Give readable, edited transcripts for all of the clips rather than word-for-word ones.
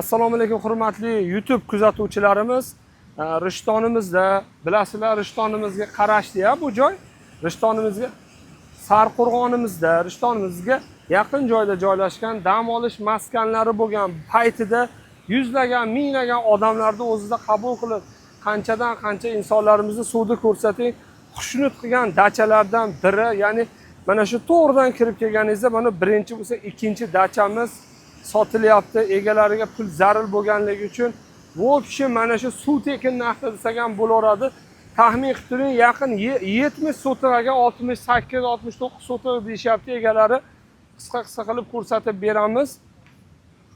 Assalomu alaykum hurmatli YouTube kuzatuvchilarimiz. Rishtonimizda, bilasizlar, Rishtonimizga qarashdi-ya bu joy. Rishtonimizga Sarqo'rg'onimizda, Rishtonimizga yaqin joyda joylashgan dam olish maskanlari bo'lgan paytida yuzlagan, minglagan odamlarni o'zida qabul qilib, qanchadan qancha insonlarimizni suvda ko'rsating, xushnud qilgan dachalardan biri, ya'ni mana shu to'g'ridan kirib kelganingizda mana birinchi bo'lsa, ikkinchi dachamiz sotilyapti. Egalariga pul zarur bo'lganligi uchun bu kishi mana shu suv tekin narxda desak ham bo'laveradi. Taxmin qilib turing, yaqin 70 sotiqaga 68-69 sotiq deyishyapti egalari. Qisqa qilib ko'rsatib beramiz.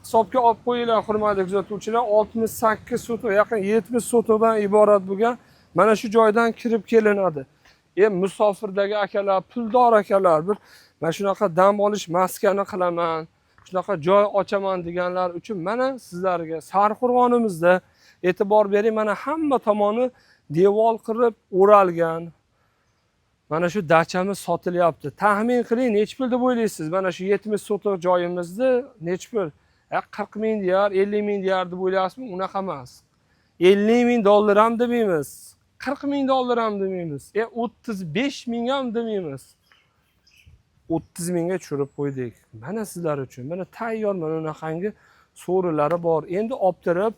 Hisobga olib qo'yinglar hurmatli kuzatuvchilar. 68 sotiq, yaqin 70 sotiqdan iborat bo'lgan mana shu joydan kirib kelinadi. Musofirdagi akalar, puldor akalar, bir mana shunaqa dam olish maskani qilaman, shunaqa joy ochaman deganlar uchun mana sizlarga Sarqo'rg'onimizda e'tibor bering. Mana hamma tomoni devor qilib o'ralgan. Mana shu dachamiz sotilyapti. Taxmin qiling, nechta pul deb o'ylaysiz? Mana shu 70 sotiq joyimizni nechta pul? 40 ming deyar, 50 ming deyar deb o'ylaysizmi? Unaqa emas. 50 ming dollar ham demaymiz. 40 ming dollar ham demaymiz. 35 ming ham demaymiz. 30 mingga tushirib qo'ydik. Mana sizlar uchun. Mana tayyor, mana unaqangi so'rilari bor. Endi optirib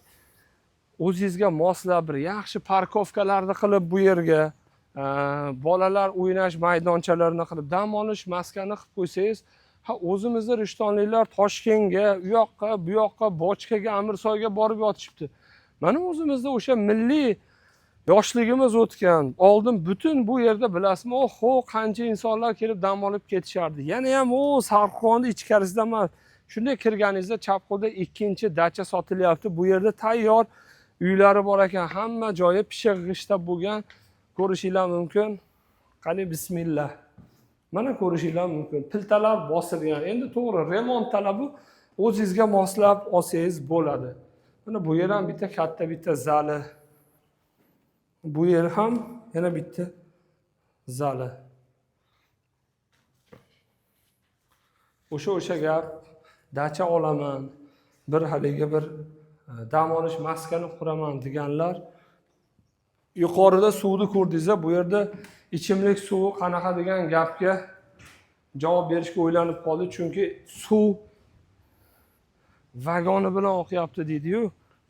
o'zingizga moslab bir yaxshi parkovkalarni qilib bu yerga bolalar o'ynash maydonchalarini qilib, dam olish maskani qilib qo'ysangiz, o'zimizda rishtonliklar Toshkentga, u yoqqa, bu yoqqa, Bochkaga, Amirsoyga borib yotishibdi. Mana o'zimizda o'sha milliy yoshligimiz o'tgan. Oldin butun bu yerda bilasizmi, oho, qancha insonlar kelib dam olib ketishardi. Yana ham Sarqo'rg'onning ichkarisida emas. Shunday kirganingizda chap qo'lda ikkinchi dacha sotilyapti. Bu yerda tayyor uylari bor ekan. Hamma joyi pishiq g'ishta bo'lgan. Ko'rishinglar mumkin. Qani bismillah. Mana ko'rishinglar mumkin. Piltalar bosilgan. Endi to'g'ri remont talabi o'zingizga moslab olsangiz bo'ladi. Mana bu yer ham bitta katta bitta zali. Bu yer ham yana bitta zali. O'sha gap, dacha olaman, bir haligi bir dam olish maskani quraman deganlar, yuqorida suvni ko'rdingizlar, bu yerda ichimlik suvi qanaqa degan gapga javob berishga o'ylanib qoldi, chunki suv vagoni bilan oqyapti deydi-yu.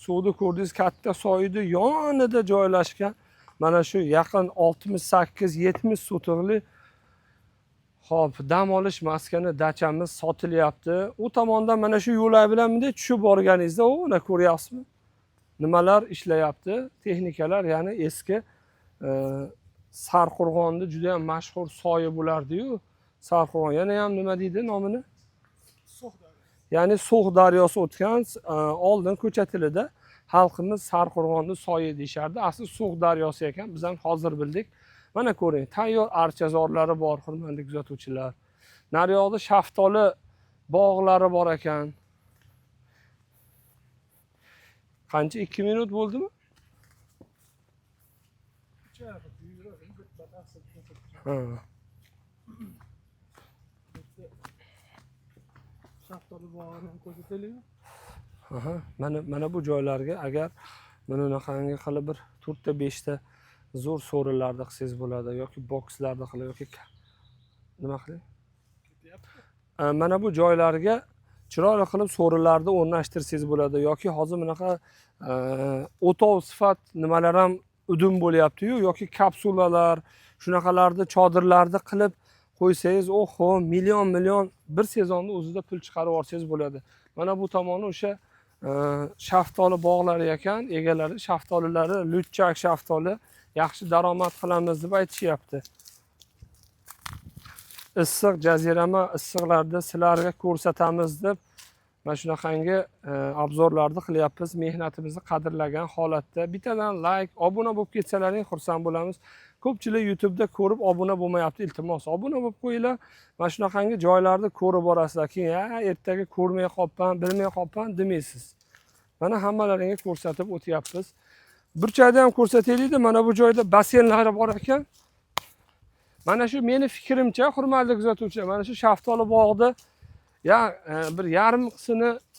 Suvni ko'rdingiz, katta soyni yonida joylashgan. Mana shu yaqin 68-70 sotiqli dam olish maskani dachamiz sotilyapti. U tomondan mana shu yo'llar bilan bunday tushib borganingizda, mana ko'ryapsizmi? Nimalar ishlayapti? Texnikalar, ya'ni eski Sarqo'rg'onda juda ham mashhur soyi bo'lardi-yu. Sarqo'rg'on, yana ham nima deydi nomini? Ya'ni So'x daryosi o'tgan, oldin ko'cha tilida xalqimiz Sarqo'rg'onni soyi deyishardi. Asli So'x daryosi ekan, biz ham hozir bildik. Mana ko'ring, tayyor archazorlari bor, hurmatli kuzatuvchilar. Naryoqda shaftoli bog'lari bor ekan. Qancha 2 minut bo'ldimi? Shaftoli bog'ini ko'rsataylikmi? Mana bu joylarga agar mana bunaqangi qilib bir 4 ta 5 ta zo'r so'rilarni qilsangiz bo'ladi, yoki bokslarni qilib, yoki nima qiling? Mana bu joylarga chiroyli qilib so'rilarni o'rnashtirsangiz bo'ladi, yoki hozir bunaqa o'tov sifat nimalar ham udum bo'lyapti-yu, yoki kapsulalar, shunaqalarni chodirlarni qilib qo'ysangiz, oho, million bir sezonda o'zida pul chiqarib olsangiz bo'ladi. Mana bu tomoni o'sha shaftoli bog'lari ekan, egalari shaftolilari, lutchak shaftoli yaxshi daromad qilamiz deb aytishyapti. Issiq jazirama issiqlarda sizlarga ko'rsatamiz deb mana shunaqangi obzorlarni qilyapmiz. Mehnatimizni qadrlagan holatda bittadan like, obuna bo'lib ketsalaring xursand bo'lamiz. Ko'pchilik YouTube'da ko'rib obuna bo'lmayapti, iltimos obuna bo'lib qo'yinglar. Mana shunaqangi joylarni ko'rib borasizlar. Keyin ertaga ko'rmay qolibman, bilmay qolibman demaysiz. Mana hammalaringga ko'rsatib o'tyapmiz. Burchakda ham ko'rsataylik-da, mana bu joyda basseynlari bor ekan. Mana shu meni fikrimcha, hurmatli kuzatuvchilar, mana shu shaftoli bog'da bir yarim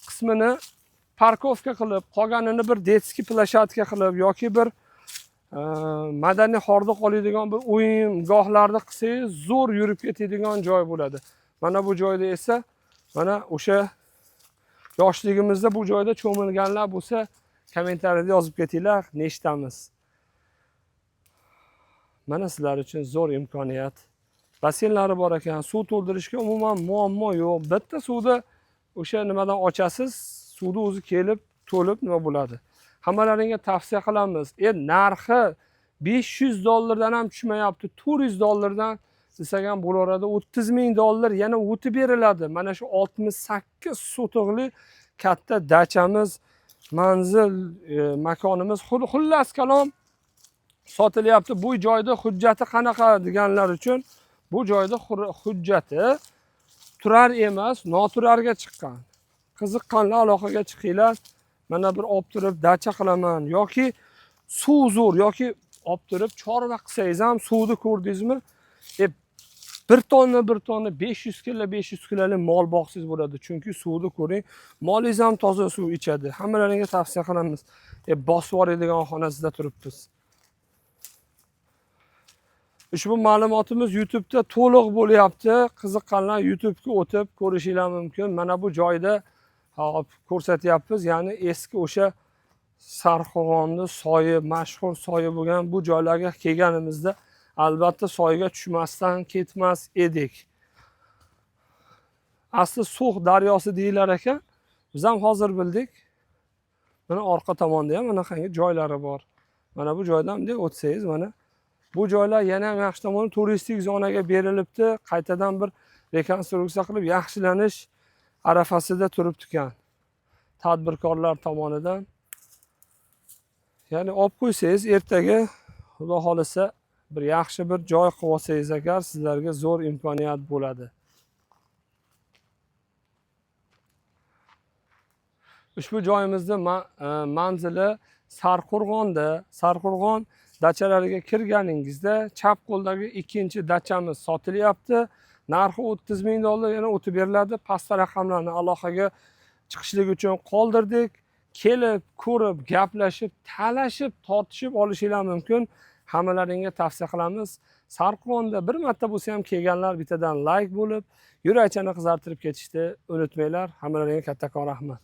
qismini parkovka qilib, qolganini bir detskiy plashatka qilib yoki bir madaniy hordiq oladigan bir o'yingohlarni qilsangiz zo'r yurib ketadigan joy bo'ladi. Mana bu joyda esa mana o'sha yoshligimizda bu joyda cho'milganlar bo'lsa, kommentariyada yozib ketinglar, neshtamiz. Mana sizlar uchun zo'r imkoniyat. Basseynlari bor ekan, suv to'ldirishga umuman muammo yo'q. Bitta suvda o'sha nimadan ochasiz, suvni o'zi kelib, to'lib nima bo'ladi. Hammalaringga tavsiya qilamiz. Narxi $500 dan ham tushmayapti, $400 desak ham bo'laveradi. $30,000 yana o'tib beriladi. Mana shu 68 sotiqli katta dachamiz, manzil, makonimiz, xullas kalom sotilyapti. Bu joyda hujjati qanaqa deganlar uchun, bu joyda hujjati turar emas, noturarga chiqqan. Qiziqqanlar aloqaga chiqinglar. Mana bir olib turib dacha qilaman yoki suv zo'r yoki olib turib chorva qilsangiz ham suvni ko'rdingizmi? Bir tonna 500 kilolik mol boqsangiz bo'ladi. Chunki suvni ko'ring, molingiz ham toza suv ichadi. Hammalaringga tavsiya qilamiz. Bosib yuboradigan xonasida turibmiz. Ushbu ma'lumotimiz YouTube'da to'liq bo'lyapti. Qiziqqanlar YouTube'ga o'tib ko'rishingiz mumkin. Mana bu joyda ko'rsatyapmiz. Ya'ni eski o'sha Sarqo'rg'onni soyi, mashhur soyi bo'lgan bu joylarga kelganimizda albatta soyga tushmasdan ketmas edik. Asli So'x daryosi deyilar ekan. Biz ham hozir bildik. Mana orqa tomonda ham bunaqangi joylari bor. Mana bu joydan bunday o'tsangiz mana bu joylar yana ham yaxshi tomoni turistik zonaga berilibdi. Qaytadan bir rekonstruksiya qilib yaxshilanish arafasida turibdi ekan. Tadbirkorlar tomonidan. Ya'ni olib qo'ysangiz ertaga Xudo xolasa bir yaxshi bir joy qilib olsangiz agar sizlarga zo'r imkoniyat bo'ladi. Ushbu joyimizda manzili Sarqo'rg'onda. Sarqo'rg'on dachalariga kirganingizda chap qo'ldagi ikkinchi dachamiz sotilyapti. Narxi $30,000 yana o'tib beriladi. Pastda raqamlarni aloqaga chiqishlik uchun qoldirdik. Kelib, ko'rib, gaplashib, talashib, tortishib olishingiz mumkin. Hammalaringga tavsiya qilamiz. Sarqo'rg'onda bir marta bo'lsa ham kelganlar bittadan like bo'lib, yurakchani qizartirib ketishni unutmanglar. Hammalaringga kattakon rahmat.